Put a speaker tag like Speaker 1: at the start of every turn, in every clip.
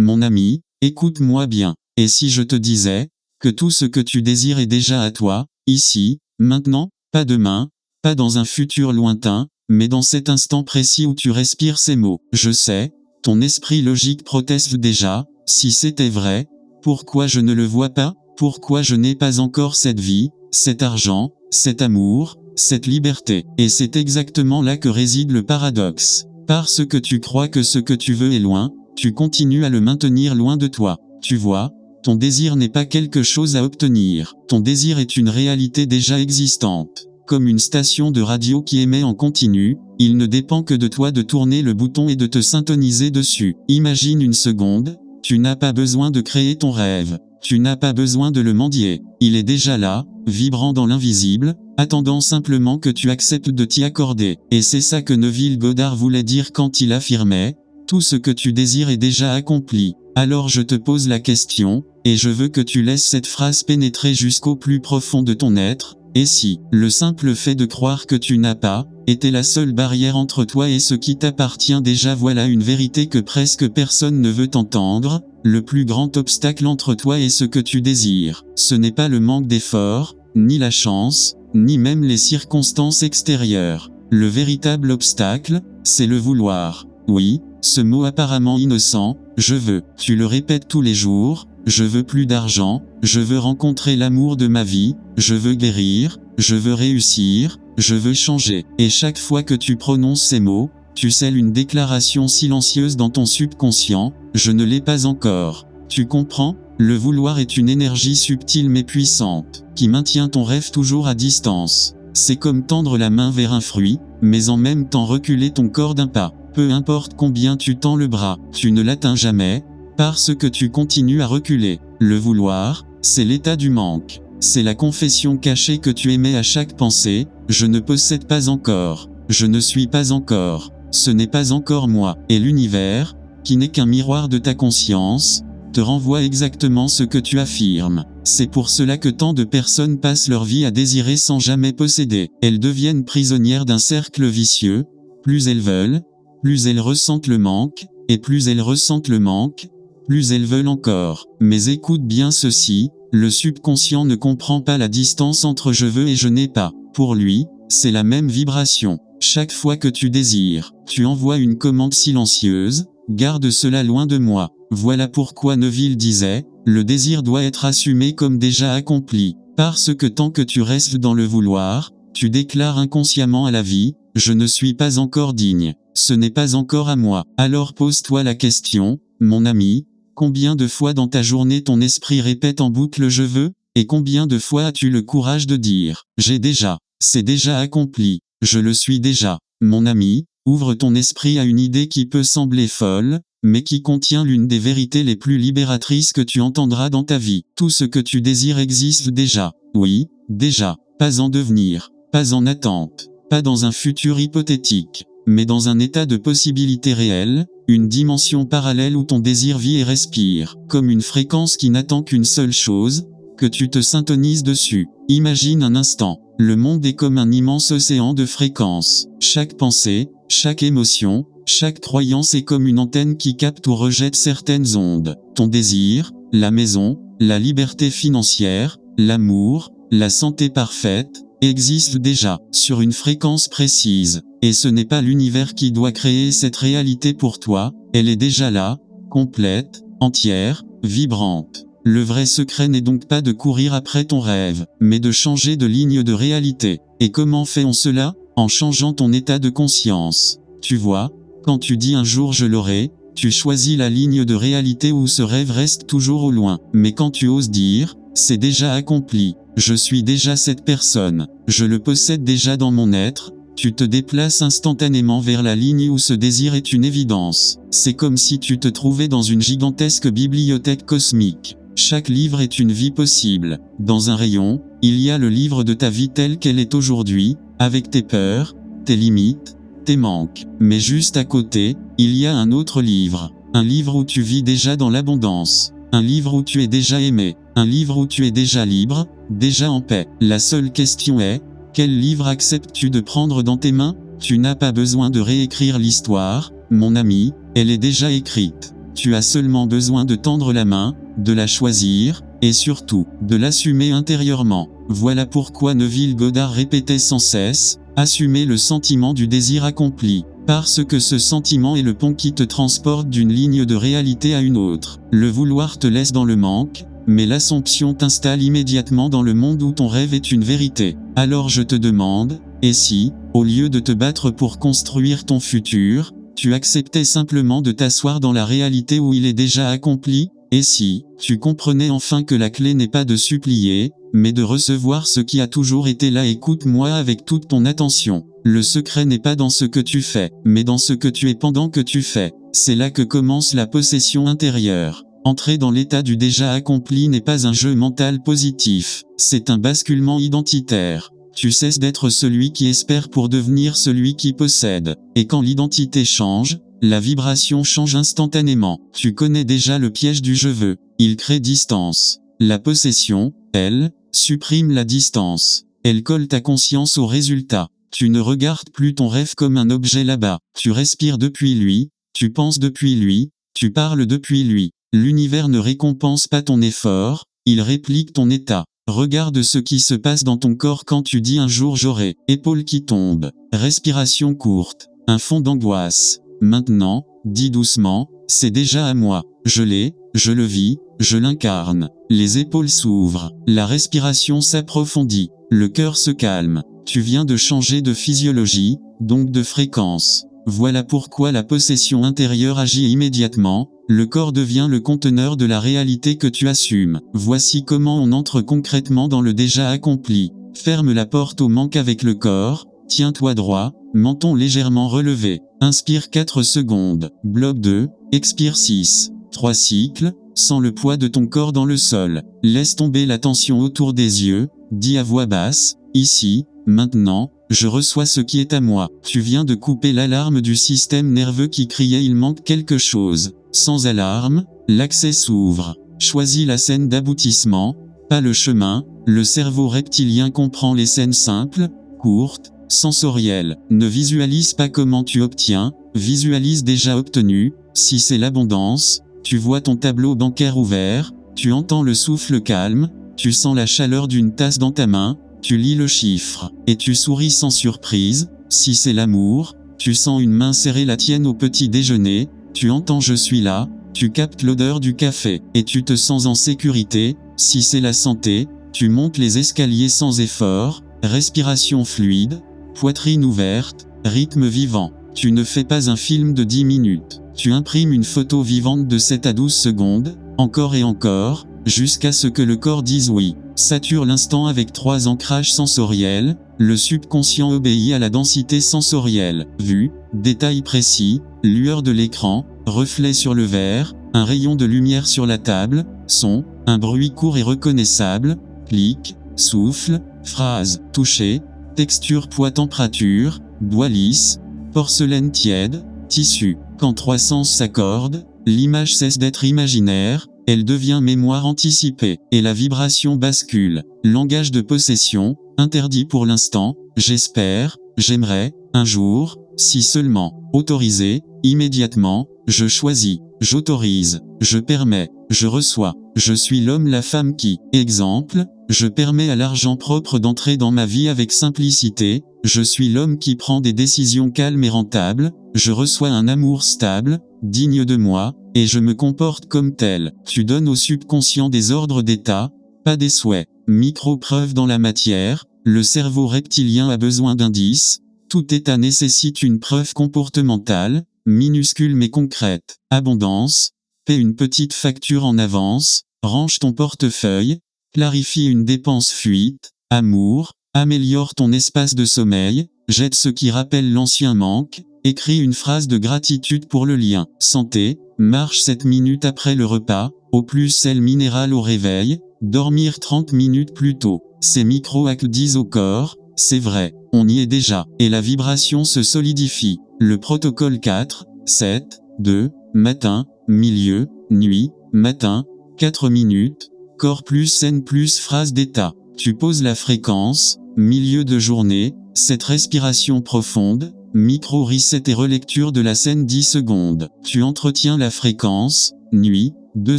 Speaker 1: mon ami, écoute-moi bien. Et si je te disais que tout ce que tu désires est déjà à toi, ici, maintenant, pas demain, pas dans un futur lointain, mais dans cet instant précis où tu respires ces mots. Je sais, ton esprit logique proteste déjà, si c'était vrai, pourquoi je ne le vois pas? Pourquoi je n'ai pas encore cette vie, cet argent, cet amour, cette liberté? Et c'est exactement là que réside le paradoxe. Parce que tu crois que ce que tu veux est loin, tu continues à le maintenir loin de toi. Tu vois, ton désir n'est pas quelque chose à obtenir. Ton désir est une réalité déjà existante. Comme une station de radio qui émet en continu, il ne dépend que de toi de tourner le bouton et de te syntoniser dessus. Imagine une seconde, tu n'as pas besoin de créer ton rêve. Tu n'as pas besoin de le mendier. Il est déjà là, vibrant dans l'invisible, attendant simplement que tu acceptes de t'y accorder. Et c'est ça que Neville Goddard voulait dire quand il affirmait « Tout ce que tu désires est déjà accompli ». Alors je te pose la question, et je veux que tu laisses cette phrase pénétrer jusqu'au plus profond de ton être. Et si, le simple fait de croire que tu n'as pas, était la seule barrière entre toi et ce qui t'appartient déjà, voilà une vérité que presque personne ne veut entendre. Le plus grand obstacle entre toi et ce que tu désires, ce n'est pas le manque d'effort, ni la chance, ni même les circonstances extérieures. Le véritable obstacle, c'est le vouloir. Oui, ce mot apparemment innocent, je veux, tu le répètes tous les jours, je veux plus d'argent, je veux rencontrer l'amour de ma vie, je veux guérir, je veux réussir, je veux changer. Et chaque fois que tu prononces ces mots, tu scelles une déclaration silencieuse dans ton subconscient, je ne l'ai pas encore. Tu comprends? Le vouloir est une énergie subtile mais puissante, qui maintient ton rêve toujours à distance. C'est comme tendre la main vers un fruit, mais en même temps reculer ton corps d'un pas. Peu importe combien tu tends le bras, tu ne l'atteins jamais, parce que tu continues à reculer. Le vouloir, c'est l'état du manque. C'est la confession cachée que tu émets à chaque pensée, je ne possède pas encore, je ne suis pas encore, ce n'est pas encore moi. Et l'univers, qui n'est qu'un miroir de ta conscience, te renvoie exactement ce que tu affirmes. C'est pour cela que tant de personnes passent leur vie à désirer sans jamais posséder. Elles deviennent prisonnières d'un cercle vicieux. Plus elles veulent, plus elles ressentent le manque, et plus elles ressentent le manque, plus elles veulent encore. Mais écoute bien ceci, le subconscient ne comprend pas la distance entre je veux et je n'ai pas. Pour lui, c'est la même vibration. Chaque fois que tu désires, tu envoies une commande silencieuse, garde cela loin de moi. Voilà pourquoi Neville disait, le désir doit être assumé comme déjà accompli. Parce que tant que tu restes dans le vouloir, tu déclares inconsciemment à la vie, je ne suis pas encore digne, ce n'est pas encore à moi. Alors pose-toi la question, mon ami, combien de fois dans ta journée ton esprit répète en boucle je veux, et combien de fois as-tu le courage de dire, j'ai déjà, c'est déjà accompli, je le suis déjà. Mon ami, ouvre ton esprit à une idée qui peut sembler folle, mais qui contient l'une des vérités les plus libératrices que tu entendras dans ta vie. Tout ce que tu désires existe déjà. Oui, déjà. Pas en devenir, pas en attente, pas dans un futur hypothétique, mais dans un état de possibilité réelle, une dimension parallèle où ton désir vit et respire, comme une fréquence qui n'attend qu'une seule chose, que tu te syntonises dessus. Imagine un instant, le monde est comme un immense océan de fréquences. Chaque pensée, chaque émotion, chaque croyance est comme une antenne qui capte ou rejette certaines ondes. Ton désir, la maison, la liberté financière, l'amour, la santé parfaite, existent déjà, sur une fréquence précise. Et ce n'est pas l'univers qui doit créer cette réalité pour toi, elle est déjà là, complète, entière, vibrante. Le vrai secret n'est donc pas de courir après ton rêve, mais de changer de ligne de réalité. Et comment fait-on cela? En changeant ton état de conscience. Tu vois, quand tu dis un jour je l'aurai, tu choisis la ligne de réalité où ce rêve reste toujours au loin. Mais quand tu oses dire, c'est déjà accompli, je suis déjà cette personne, je le possède déjà dans mon être, tu te déplaces instantanément vers la ligne où ce désir est une évidence. C'est comme si tu te trouvais dans une gigantesque bibliothèque cosmique. Chaque livre est une vie possible. Dans un rayon, il y a le livre de ta vie telle qu'elle est aujourd'hui, avec tes peurs, tes limites, tes manques. Mais juste à côté, il y a un autre livre. Un livre où tu vis déjà dans l'abondance. Un livre où tu es déjà aimé. Un livre où tu es déjà libre, déjà en paix. La seule question est, quel livre acceptes-tu de prendre dans tes mains? Tu n'as pas besoin de réécrire l'histoire, mon ami, elle est déjà écrite. tu as seulement besoin de tendre la main, de la choisir, et surtout, de l'assumer intérieurement. Voilà pourquoi Neville Goddard répétait sans cesse, assumer le sentiment du désir accompli. Parce que ce sentiment est le pont qui te transporte d'une ligne de réalité à une autre. Le vouloir te laisse dans le manque, mais l'assomption t'installe immédiatement dans le monde où ton rêve est une vérité. Alors je te demande, et si, au lieu de te battre pour construire ton futur, tu acceptais simplement de t'asseoir dans la réalité où il est déjà accompli? Et si, tu comprenais enfin que la clé n'est pas de supplier, mais de recevoir ce qui a toujours été là? Écoute-moi avec toute ton attention. Le secret n'est pas dans ce que tu fais, mais dans ce que tu es pendant que tu fais. C'est là que commence la possession intérieure. Entrer dans l'état du déjà accompli n'est pas un jeu mental positif, c'est un basculement identitaire. Tu cesses d'être celui qui espère pour devenir celui qui possède. Et quand l'identité change, la vibration change instantanément. Tu connais déjà le piège du je veux. Il crée distance. La possession, elle, supprime la distance. Elle colle ta conscience au résultat. Tu ne regardes plus ton rêve comme un objet là-bas. Tu respires depuis lui, tu penses depuis lui, tu parles depuis lui. L'univers ne récompense pas ton effort, il réplique ton état. Regarde ce qui se passe dans ton corps quand tu dis un jour j'aurai. Épaules qui tombent, respiration courte, un fond d'angoisse. Maintenant, dis doucement, c'est déjà à moi. Je l'ai, je le vis, je l'incarne. Les épaules s'ouvrent, la respiration s'approfondit, le cœur se calme. Tu viens de changer de physiologie, donc de fréquence. Voilà pourquoi la possession intérieure agit immédiatement, le corps devient le conteneur de la réalité que tu assumes. Voici comment on entre concrètement dans le déjà accompli. Ferme la porte au manque avec le corps, tiens-toi droit, menton légèrement relevé. Inspire 4 secondes, bloc 2, expire 6. 3 cycles, sens le poids de ton corps dans le sol. Laisse tomber la tension autour des yeux, dis à voix basse, ici, maintenant, je reçois ce qui est à moi. Tu viens de couper l'alarme du système nerveux qui criait il manque quelque chose. Sans alarme, l'accès s'ouvre. Choisis la scène d'aboutissement, pas le chemin. Le cerveau reptilien comprend les scènes simples, courtes, sensorielles. Ne visualise pas comment tu obtiens, visualise déjà obtenu. Si c'est l'abondance, tu vois ton tableau bancaire ouvert, tu entends le souffle calme, tu sens la chaleur d'une tasse dans ta main, tu lis le chiffre, et tu souris sans surprise. Si c'est l'amour, tu sens une main serrer la tienne au petit déjeuner, tu entends je suis là, tu captes l'odeur du café, et tu te sens en sécurité. Si c'est la santé, tu montes les escaliers sans effort, respiration fluide, poitrine ouverte, rythme vivant. Tu ne fais pas un film de 10 minutes, tu imprimes une photo vivante de 7 à 12 secondes, encore et encore, jusqu'à ce que le corps dise oui. Sature l'instant avec 3 ancrages sensoriels. Le subconscient obéit à la densité sensorielle. Vue, détail précis, lueur de l'écran, reflet sur le verre, un rayon de lumière sur la table, son, un bruit court et reconnaissable, clic, souffle, phrase, toucher, texture, poids, température, bois lisse, porcelaine tiède, tissu. Quand 3 sens s'accordent, l'image cesse d'être imaginaire, elle devient mémoire anticipée, et la vibration bascule. Langage de possession, interdit pour l'instant, j'espère, j'aimerais, un jour, si seulement, autorisé, immédiatement, je choisis, j'autorise, je permets, je reçois, je suis l'homme la femme qui, exemple, je permets à l'argent propre d'entrer dans ma vie avec simplicité, je suis l'homme qui prend des décisions calmes et rentables, je reçois un amour stable, digne de moi, et je me comporte comme tel. Tu donnes au subconscient des ordres d'état, pas des souhaits. Micro-preuve dans la matière, le cerveau reptilien a besoin d'indices, tout état nécessite une preuve comportementale, minuscule mais concrète. Abondance, paie une petite facture en avance, range ton portefeuille, clarifie une dépense fuite. Amour, améliore ton espace de sommeil, jette ce qui rappelle l'ancien manque, écris une phrase de gratitude pour le lien. Santé, marche 7 minutes après le repas, au plus sel minéral au réveil, dormir 30 minutes plus tôt. Ces micro-actes disent au corps, c'est vrai, on y est déjà, et la vibration se solidifie. Le protocole 4, 7, 2, matin, milieu, nuit, matin, 4 minutes, corps plus scène plus phrase d'état. Tu poses la fréquence, milieu de journée, cette respiration profonde, micro reset et relecture de la scène 10 secondes. Tu entretiens la fréquence, nuit, 2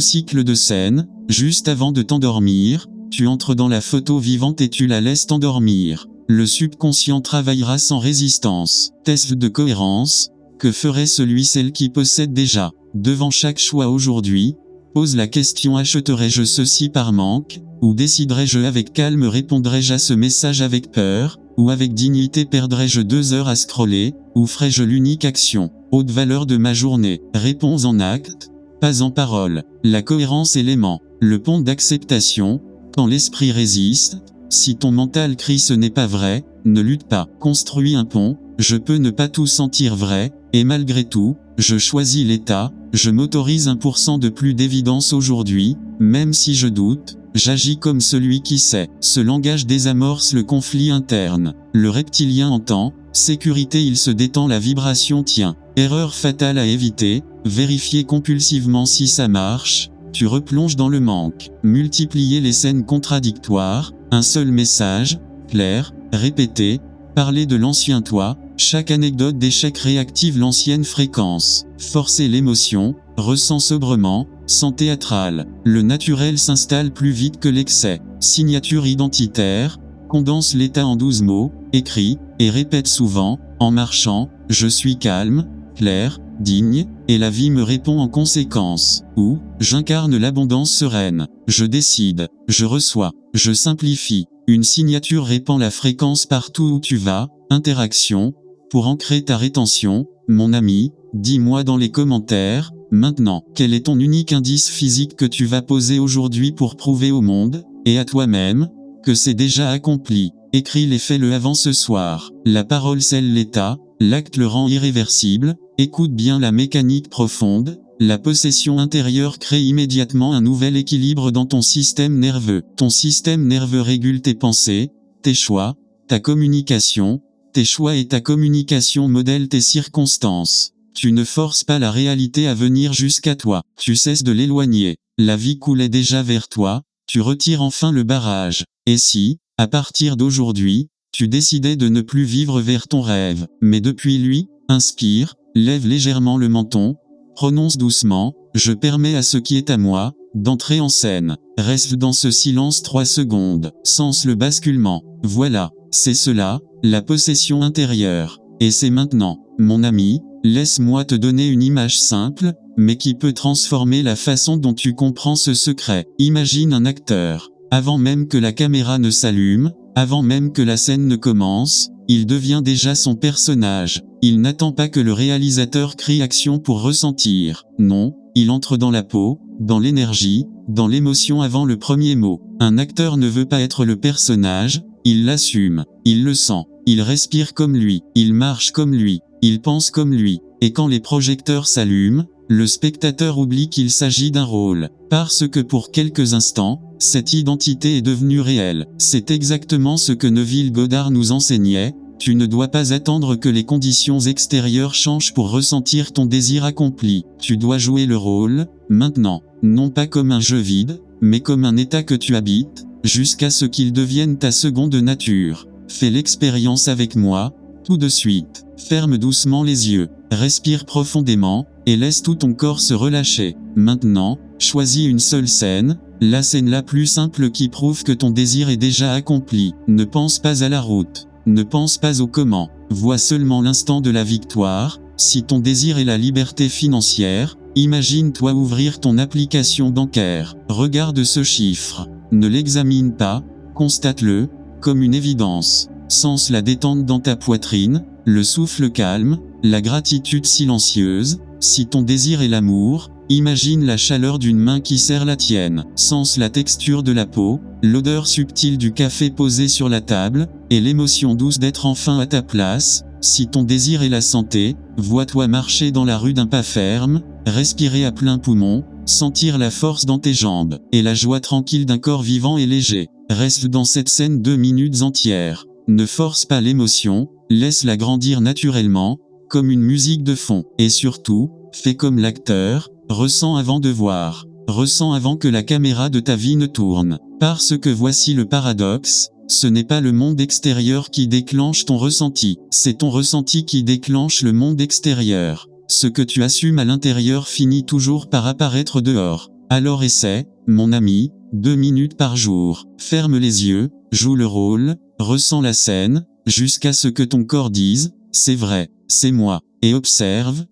Speaker 1: cycles de scène, juste avant de t'endormir, tu entres dans la photo vivante et tu la laisses t'endormir. Le subconscient travaillera sans résistance. Test de cohérence. Que ferait celui/celle qui possède déjà? Devant chaque choix aujourd'hui, pose la question: achèterais-je ceci par manque? Ou déciderais-je avec calme? Répondrais-je à ce message avec peur? Ou avec dignité? Perdrais-je 2 heures à scroller? Ou ferais-je l'unique action haute valeur de ma journée? Réponds en acte, pas en parole. La cohérence est l'aimant, le pont d'acceptation. Quand l'esprit résiste, si ton mental crie ce n'est pas vrai, ne lutte pas. Construis un pont. Je peux ne pas tout sentir vrai, et malgré tout, je choisis l'état. Je m'autorise 1% de plus d'évidence aujourd'hui, même si je doute. J'agis comme celui qui sait. Ce langage désamorce le conflit interne. Le reptilien entend, sécurité, il se détend, la vibration tient. Erreur fatale à éviter, vérifier compulsivement si ça marche. Tu replonges dans le manque. Multiplier les scènes contradictoires, un seul message, clair, répété. Parler de l'ancien toi, chaque anecdote d'échec réactive l'ancienne fréquence. Forcer l'émotion, ressens sobrement, sans théâtral. Le naturel s'installe plus vite que l'excès. Signature identitaire, condense l'état en 12 mots, écris, et répète souvent, en marchant, je suis calme, clair, digne, et la vie me répond en conséquence. Ou, j'incarne l'abondance sereine. Je décide, je reçois, je simplifie. Une signature répand la fréquence partout où tu vas. Interaction. Pour ancrer ta rétention, mon ami, dis-moi dans les commentaires, maintenant, quel est ton unique indice physique que tu vas poser aujourd'hui pour prouver au monde, et à toi-même, que c'est déjà accompli. Écris-les, fais-le avant ce soir. La parole scelle l'état, l'acte le rend irréversible. Écoute bien la mécanique profonde. La possession intérieure crée immédiatement un nouvel équilibre dans ton système nerveux. Ton système nerveux régule tes pensées, tes choix, ta communication. Tes choix et ta communication modèlent tes circonstances. Tu ne forces pas la réalité à venir jusqu'à toi. Tu cesses de l'éloigner. La vie coulait déjà vers toi. Tu retires enfin le barrage. Et si, à partir d'aujourd'hui, tu décidais de ne plus vivre vers ton rêve, mais depuis lui, inspire, lève légèrement le menton, prononce doucement, je permets à ce qui est à moi, d'entrer en scène. Reste dans ce silence 3 secondes. Sens le basculement. Voilà, c'est cela, la possession intérieure. Et c'est maintenant, mon ami, laisse-moi te donner une image simple, mais qui peut transformer la façon dont tu comprends ce secret. Imagine un acteur. Avant même que la caméra ne s'allume, avant même que la scène ne commence, il devient déjà son personnage. Il n'attend pas que le réalisateur crie action pour ressentir. Non, il entre dans la peau, dans l'énergie, dans l'émotion avant le premier mot. Un acteur ne veut pas être le personnage, il l'assume, il le sent, il respire comme lui, il marche comme lui, il pense comme lui. Et quand les projecteurs s'allument, le spectateur oublie qu'il s'agit d'un rôle, parce que pour quelques instants, cette identité est devenue réelle. C'est exactement ce que Neville Goddard nous enseignait. Tu ne dois pas attendre que les conditions extérieures changent pour ressentir ton désir accompli. Tu dois jouer le rôle, maintenant, non pas comme un jeu vide, mais comme un état que tu habites, jusqu'à ce qu'il devienne ta seconde nature. Fais l'expérience avec moi, tout de suite. Ferme doucement les yeux, respire profondément, et laisse tout ton corps se relâcher. Maintenant, choisis une seule scène, la scène la plus simple qui prouve que ton désir est déjà accompli. Ne pense pas à la route, ne pense pas au comment, vois seulement l'instant de la victoire. Si ton désir est la liberté financière, imagine-toi ouvrir ton application bancaire. Regarde ce chiffre, ne l'examine pas, constate-le, comme une évidence. Sens la détente dans ta poitrine, le souffle calme, la gratitude silencieuse. Si ton désir est l'amour, imagine la chaleur d'une main qui serre la tienne. Sens la texture de la peau, l'odeur subtile du café posé sur la table, et l'émotion douce d'être enfin à ta place. Si ton désir est la santé, vois-toi marcher dans la rue d'un pas ferme, respirer à plein poumon, sentir la force dans tes jambes, et la joie tranquille d'un corps vivant et léger. Reste dans cette scène 2 minutes entières. Ne force pas l'émotion, laisse-la grandir naturellement, comme une musique de fond. Et surtout, fais comme l'acteur, ressens avant de voir. Ressens avant que la caméra de ta vie ne tourne. Parce que voici le paradoxe, Ce n'est pas le monde extérieur qui déclenche ton ressenti, c'est ton ressenti qui déclenche le monde extérieur. Ce que tu assumes à l'intérieur finit toujours par apparaître dehors. Alors essaie, mon ami, 2 minutes par jour. Ferme les yeux, joue le rôle, ressens la scène, jusqu'à ce que ton corps dise « c'est vrai, c'est moi ». Et observe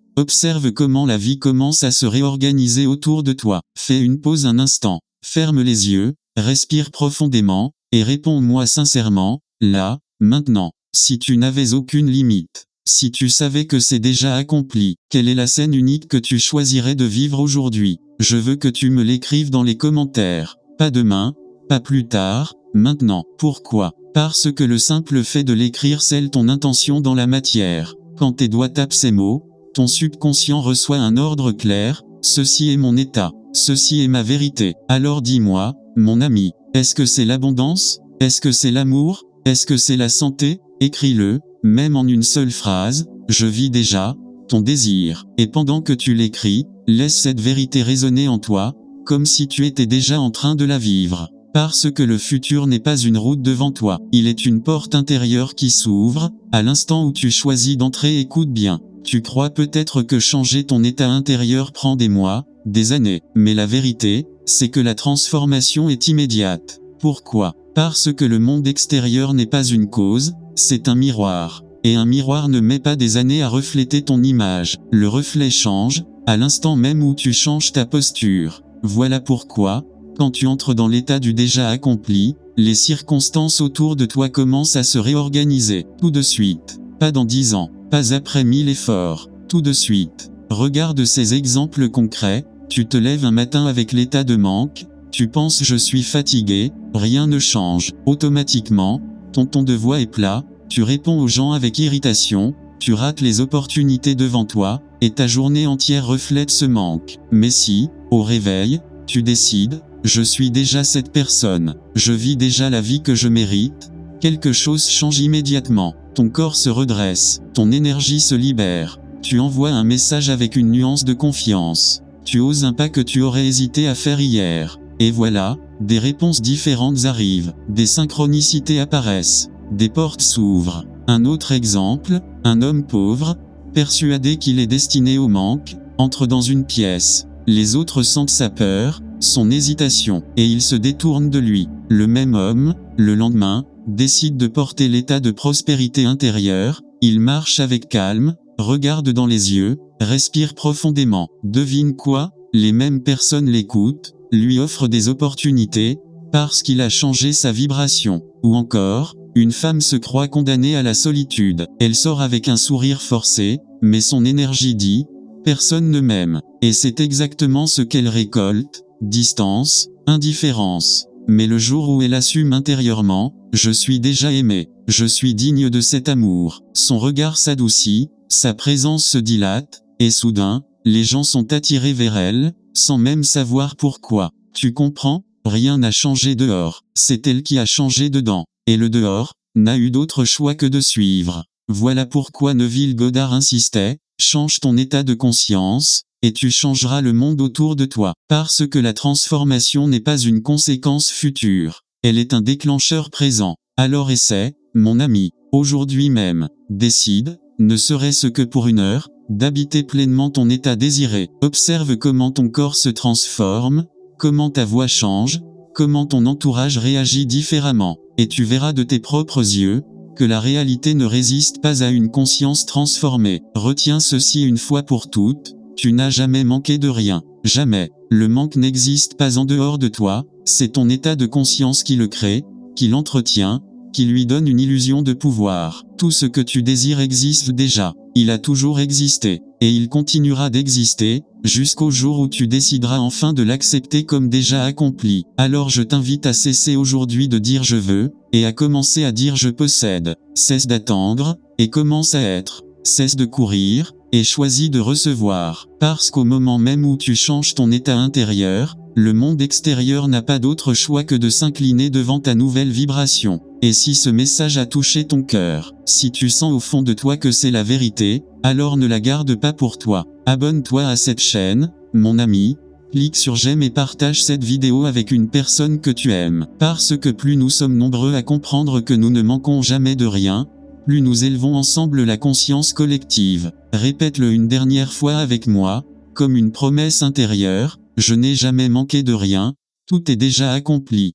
Speaker 1: comment la vie commence à se réorganiser autour de toi. Fais une pause un instant, ferme les yeux, respire profondément, et réponds-moi sincèrement, là, maintenant. Si tu n'avais aucune limite, si tu savais que c'est déjà accompli, quelle est la scène unique que tu choisirais de vivre aujourd'hui? Je veux que tu me l'écrives dans les commentaires. Pas demain, pas plus tard, maintenant. Pourquoi? Parce que le simple fait de l'écrire scelle ton intention dans la matière. Quand tes doigts tapent ces mots, ton subconscient reçoit un ordre clair, ceci est mon état, ceci est ma vérité. Alors dis-moi, mon ami, est-ce que c'est l'abondance? Est-ce que c'est l'amour? Est-ce que c'est la santé? Écris-le, même en une seule phrase, je vis déjà, ton désir. Et pendant que tu l'écris, laisse cette vérité résonner en toi, comme si tu étais déjà en train de la vivre. Parce que le futur n'est pas une route devant toi, il est une porte intérieure qui s'ouvre, à l'instant où tu choisis d'entrer. Écoute bien, tu crois peut-être que changer ton état intérieur prend des mois, des années, mais la vérité, c'est que la transformation est immédiate. Pourquoi? Parce que le monde extérieur n'est pas une cause, c'est un miroir. Et un miroir ne met pas des années à refléter ton image. Le reflet change, à l'instant même où tu changes ta posture. Voilà pourquoi, quand tu entres dans l'état du déjà accompli, les circonstances autour de toi commencent à se réorganiser. Tout de suite. Pas dans 10 ans. Pas après 1000 efforts. Tout de suite. Regarde ces exemples concrets. Tu te lèves un matin avec l'état de manque. Tu penses je suis fatigué. Rien ne change. Automatiquement, ton ton de voix est plat. Tu réponds aux gens avec irritation. Tu rates les opportunités devant toi. Et ta journée entière reflète ce manque. Mais si, au réveil, tu décides, je suis déjà cette personne, je vis déjà la vie que je mérite, quelque chose change immédiatement, ton corps se redresse, ton énergie se libère, tu envoies un message avec une nuance de confiance, tu oses un pas que tu aurais hésité à faire hier, et voilà, des réponses différentes arrivent, des synchronicités apparaissent, des portes s'ouvrent. Un autre exemple, un homme pauvre, persuadé qu'il est destiné au manque, entre dans une pièce. Les autres sentent sa peur, son hésitation, et ils se détournent de lui. Le même homme, le lendemain, décide de porter l'état de prospérité intérieure, il marche avec calme, regarde dans les yeux, respire profondément. Devine quoi? Les mêmes personnes l'écoutent, lui offrent des opportunités, parce qu'il a changé sa vibration. Ou encore, une femme se croit condamnée à la solitude. Elle sort avec un sourire forcé, mais son énergie dit « personne ne m'aime ». Et c'est exactement ce qu'elle récolte, distance, indifférence. Mais le jour où elle assume intérieurement « je suis déjà aimé, je suis digne de cet amour », son regard s'adoucit, sa présence se dilate, et soudain, les gens sont attirés vers elle, sans même savoir pourquoi. Tu comprends? Rien n'a changé dehors, c'est elle qui a changé dedans. Et le dehors n'a eu d'autre choix que de suivre. Voilà pourquoi Neville Goddard insistait, change ton état de conscience, et tu changeras le monde autour de toi. Parce que la transformation n'est pas une conséquence future, elle est un déclencheur présent. Alors essaie, mon ami, aujourd'hui même, décide, ne serait-ce que pour 1 heure, d'habiter pleinement ton état désiré. Observe comment ton corps se transforme, comment ta voix change, comment ton entourage réagit différemment. Et tu verras de tes propres yeux, que la réalité ne résiste pas à une conscience transformée. Retiens ceci une fois pour toutes, tu n'as jamais manqué de rien. Jamais. Le manque n'existe pas en dehors de toi, c'est ton état de conscience qui le crée, qui l'entretient, qui lui donne une illusion de pouvoir. Tout ce que tu désires existe déjà. Il a toujours existé, et il continuera d'exister, jusqu'au jour où tu décideras enfin de l'accepter comme déjà accompli. Alors je t'invite à cesser aujourd'hui de dire je veux, et à commencer à dire je possède. Cesse d'attendre, et commence à être. Cesse de courir, et choisis de recevoir. Parce qu'au moment même où tu changes ton état intérieur, le monde extérieur n'a pas d'autre choix que de s'incliner devant ta nouvelle vibration. Et si ce message a touché ton cœur, si tu sens au fond de toi que c'est la vérité, alors ne la garde pas pour toi. Abonne-toi à cette chaîne, mon ami, Clique sur j'aime et partage cette vidéo avec une personne que tu aimes. Parce que plus nous sommes nombreux à comprendre que nous ne manquons jamais de rien, plus nous élevons ensemble la conscience collective. Répète-le une dernière fois avec moi, comme une promesse intérieure, je n'ai jamais manqué de rien, tout est déjà accompli.